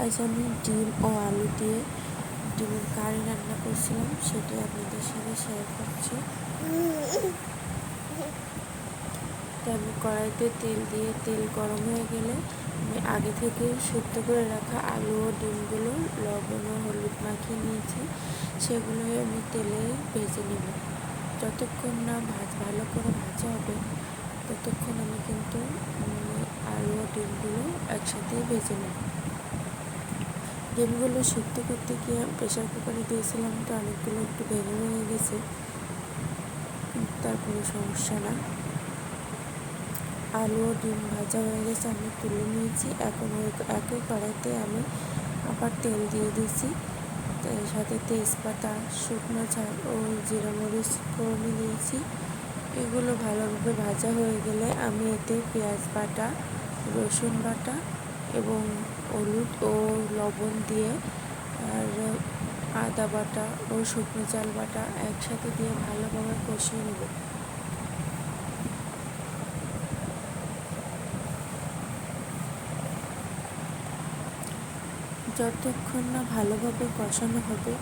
আজ আমি ডিম ও আলু দিয়ে ডিমের কারি রান্না করছিলাম, সেটাই আপনাদের সাথে শেয়ার করছি। তো আমি কড়াইতে তেল দিয়ে তেল গরম হয়ে গেলে আমি আগে থেকে সিদ্ধ করে রাখা আলু ও ডিমগুলো লবণ ও হলুদ মাখিয়ে নিয়েছি, সেগুলো আমি তেলে ভেজে নেব। যতক্ষণ না ভালো করে ভাজা হবে ততক্ষণ আমি কিন্তু আলু ও ডিমগুলো একসাথে ভেজে নেব। ডিমগুলো সিদ্ধ করতে গিয়ে প্রেশার কুকারে দিয়েছিলাম, তো অনেকগুলো একটু ভেঙে গেছে, তার কোনো সমস্যা না। আলু ও ডিম ভাজা হয়ে গেছে, আমি তুলে নিয়েছি। এখন একই কড়াইতে আমি আবার তেল দিয়ে দিয়েছি, এর সাথে তেজপাতা, শুকনো ঝাল ও জিরা মরিচ ফোড়নে দিয়েছি। এগুলো ভালোভাবে ভাজা হয়ে গেলে আমি এতে পেঁয়াজ বাটা, রসুন বাটা এবং হলুদ ও লবণ দিয়ে আর আদা বাটা ও শুকনো ঝাল বাটা একসাথে দিয়ে ভালোভাবে কষিয়ে নেব। যতক্ষণ না ভালোভাবে কষানো হবে,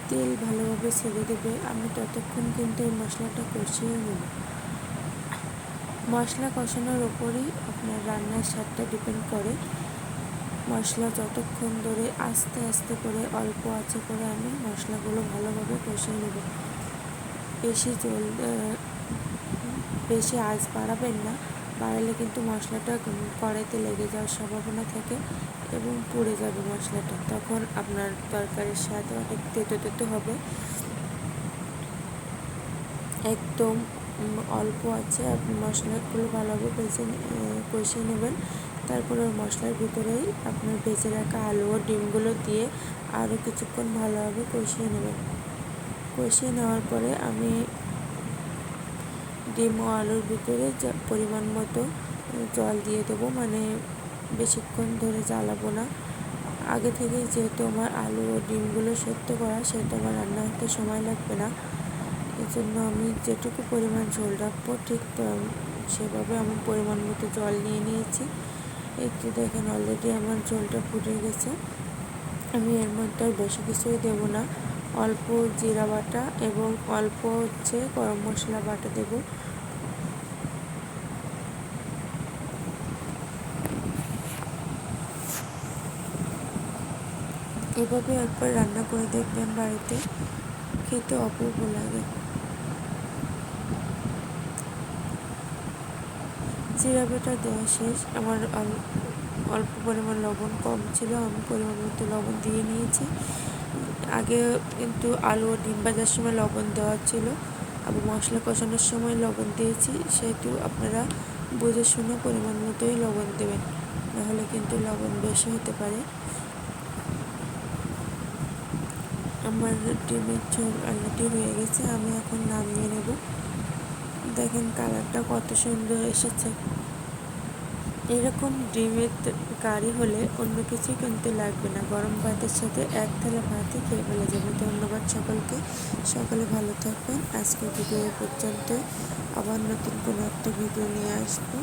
তেল ভালোভাবে ছেড়ে দেবে, আমি ততক্ষণ কিন্তু এই মশলাটা কষিয়ে নেব। মশলা কষানোর ওপরই আপনার রান্নার স্বাদটা ডিপেন্ড করে। মশলা যতক্ষণ ধরে আস্তে আস্তে করে অল্প আঁচে করে আমি মশলাগুলো ভালোভাবে কষিয়ে নেব। বেশি আঁচ বাড়াবেন না, বাড়ালে কিন্তু মশলাটা কড়াইতে লেগে যাওয়ার সম্ভাবনা থাকে এবং পুড়ে যাবে মশলাটা, তখন আপনার তরকারির স্বাদ অনেক তেতো হবে। একদম অল্প আছে আপনি মশলাগুলো ভালোভাবে কষিয়ে নেবেন। তারপরে ওই মশলার ভিতরেই আপনার ভেজে রাখা আলু ও ডিমগুলো দিয়ে আরও কিছুক্ষণ ভালোভাবে কষিয়ে নেবেন। কষিয়ে নেওয়ার পরে আমি ডিম ও আলুর ভিতরে পরিমাণ মতো জল দিয়ে দেবো, মানে বেশিক্ষণ ধরে জ্বালাবো না। আগে থেকে যেহেতু আমার আলু ও ডিমগুলো সেদ্ধ করা, সেহেতু আমার রান্না হতে সময় লাগবে না। এই জন্য আমি যেটুকু পরিমাণ ঝোল রাখবো ঠিক সেভাবে আমি পরিমাণ মতো জল নিয়ে নিয়েছি। একটু দেখেন অলরেডি আমার ঝোলটা ফুটে গেছে। আমি এর মধ্যে আর বেশি কিছুই দেবো না, অল্প জিরা বাটা এবং অল্প গরম মশলা বাটা দেব। এভাবে একবার রান্না করে দেখবেন, বাড়িতে খেতে অপূর্ব লাগে। জিরা বাটা দেওয়া শেষ, আমার অল্প পরিমাণ লবণ কম ছিল, আমি পরিমাণ মতো লবণ দিয়ে নিয়েছি। আগে কিন্তু আলু ও ডিম ভাজার সময় লবণ দেওয়া ছিল, আবার মশলা কষানোর সময় লবণ দিয়েছি, সেহেতু আপনারা বুঝে শুনে পরিমাণ মতোই লবণ দেবেন, নাহলে কিন্তু লবণ বেশি হতে পারে। আমার ডিমের ঝোল অলরেডি হয়ে গেছে, আমি এখন নামিয়ে নেব। দেখেন কালারটা কত সুন্দর এসেছে। এরকম ডিমের কারি হলে অন্য কিছু কিনতে লাগবে না, গরম ভাতের সাথে এক থালা ভাতই খেয়ে ফেলা যাবে। ধন্যবাদ সকলকে, সকলে ভালো থাকবেন। আজকের ভিডিও পর্যন্ত, আবার নতুন কোনো একটা ভিডিও নিয়ে আসবো।